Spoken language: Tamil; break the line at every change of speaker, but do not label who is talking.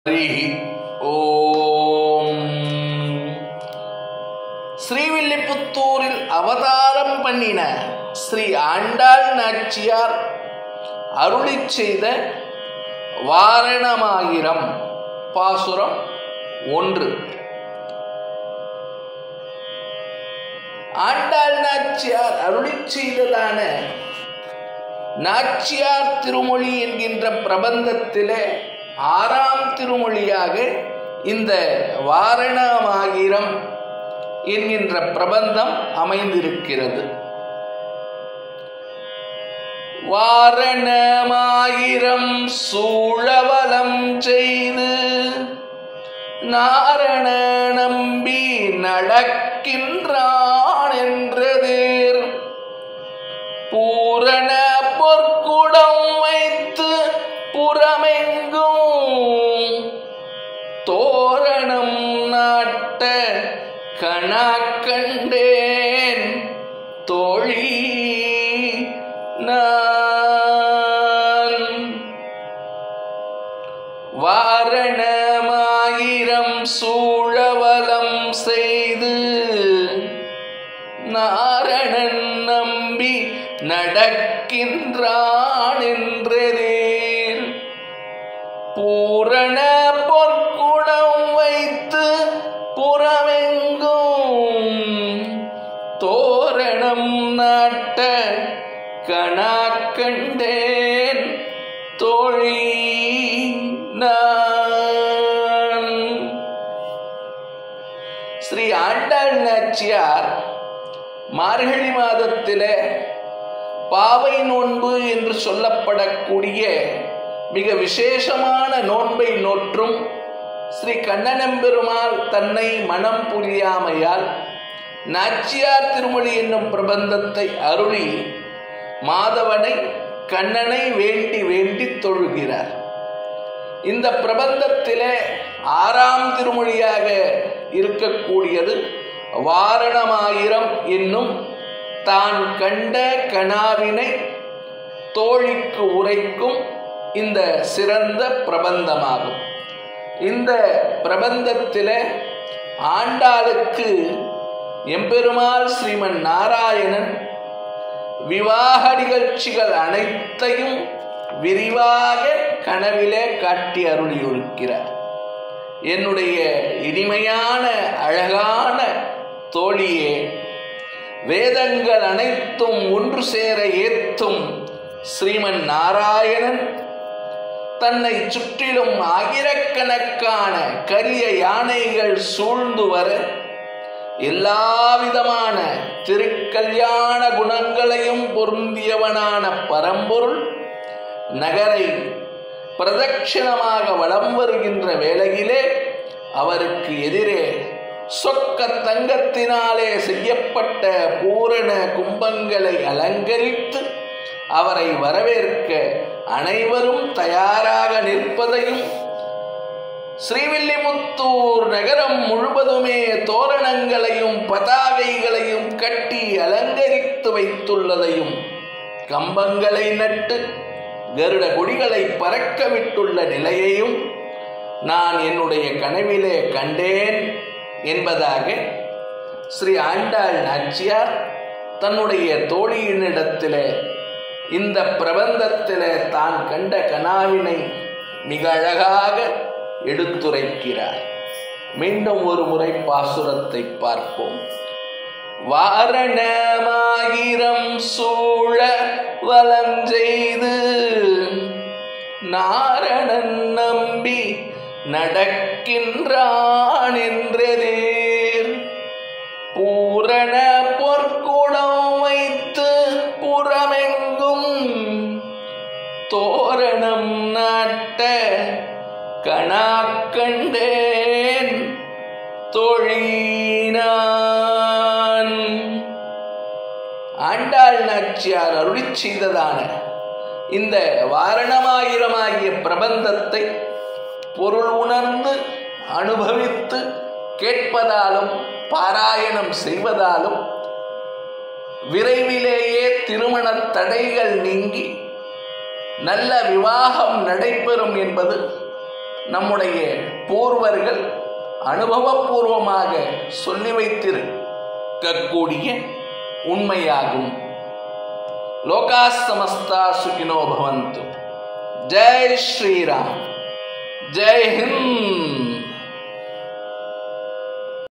ஹரி ஓம். ஸ்ரீவில்லிபுத்தூரில் அவதாரம் பண்ணின ஸ்ரீ ஆண்டாள் நாச்சியார் அருளிச் செய்த வாரணமாயிரம் பாசுரம் 1. ஆண்டாள் நாச்சியார் அருளிச் செய்ததான நாச்சியார் திருமொழி என்கின்ற பிரபந்தத்திலே 6ஆம் திருமொழியாக இந்த வாரணமாயிரம் என்கின்ற பிரபந்தம் அமைந்திருக்கிறது. வாரணமாயிரம் சூழவலம் செய்து நாரண நம்பி நடக்கின்றான் என்றதேர் பூரண பொற்குடம் வைத்து புறமெங்கும் தோரணம் நாட்ட கணக்கண்டேன் தோழி நான். வாரணமாயிரம் சூழவலம் செய்து நாரணன் நம்பி நடக்கின்றான் என்றதேர் பூரண பொற்குடம் வைத்து புறமெங்கும் தோரணம் நாட்ட கணக்கண்டேன் தோழி நான். ஸ்ரீ ஆண்டாள் நாச்சியார் மார்கழி மாதத்திலே பாவை நோன்பு என்று சொல்லப்படக்கூடிய மிக விசேஷமான நோன்பை நோற்றும் ஸ்ரீ கண்ணனெம்பெருமாள் தன்னை மனம் புரியாமையால் நாச்சியார் திருமொழி என்னும் பிரபந்தத்தை அருளி மாதவனை கண்ணனை வேண்டி வேண்டி தொழுகிறார். இந்த பிரபந்தத்திலே 6ஆம் திருமொழியாக இருக்கக்கூடியது வாரணமாயிரம் என்னும் தான் கண்ட கனாவினை தோழிக்கு உரைக்கும் இந்த சிறந்த பிரபந்தமாகும். இந்த பிரபந்தத்திலே ஆண்டாளுக்கு எம்பெருமாள் ஸ்ரீமன் நாராயணன் விவாக நிகழ்ச்சிகள் அனைத்தையும் விரிவாக கனவிலே காட்டி அருளியிருக்கிறார். என்னுடைய இனிமையான அழகான தோழியே, வேதங்கள் அனைத்தும் ஒன்று சேர ஏத்தும் ஸ்ரீமன் நாராயணன் தன்னை சுற்றிலும் ஆயிரக்கணக்கான கரிய யானைகள் சூழ்ந்து வர எல்லாவிதமான திருக்கல்யாண குணங்களையும் பொருந்தியவனான பரம்பொருள் நகரை பிரதட்சிணமாக வலம் வருகின்ற வேளையிலே அவருக்கு எதிரே சொக்க தங்கத்தினாலே செய்யப்பட்ட பூரண கும்பங்களை அலங்கரித்து அவரை வரவேற்க அனைவரும் தயாராக நிற்பதையும் ஸ்ரீவில்லிபுத்தூர் நகரம் முழுவதுமே தோரணங்களையும் பதாகைகளையும் கட்டி அலங்கரித்து வைத்துள்ளதையும் கம்பங்களை நட்டு கருட கொடிகளை பறக்க விட்டுள்ள நிலையையும் நான் என்னுடைய கனவிலே கண்டேன் என்பதாக ஸ்ரீ ஆண்டாள் நாச்சியார் தன்னுடைய தோழியினிடத்திலே இந்த பிரபந்தத்திலே தான் கண்ட கனாவினை மிக அழகாக எடுத்துரைக்கிறார். மீண்டும் ஒரு முறை பாசுரத்தை பார்ப்போம். வாரணமாயிரம் சூழ வலஞ்செய்து நாரணன் நம்பி நடக்கின்றான் என்றதேர் பூரண பொற்குடம் வைத்து புறமெங்கும் தோரணம் நாட்ட கணக்கண்டேன் தோழி நான். ஆண்டாள் நாச்சியார் அருளிச் செய்ததான இந்த வாரணமாயிரமாகிய பிரபந்தத்தை பொருள் உணர்ந்து அனுபவித்து கேட்பதாலும் பாராயணம் செய்வதாலும் விரைவிலேயே திருமண தடைகள் நீங்கி நல்ல விவாகம் நடைபெறும் என்பது நம்முடைய பூர்வர்கள் அனுபவபூர்வமாக சொல்லி வைத்திருக்கக்கூடிய உண்மையாகும். லோகா சமஸ்தா சுகினோ பவந்து. ஜெய் ஸ்ரீராம். ஜெய் ஹிந்த்.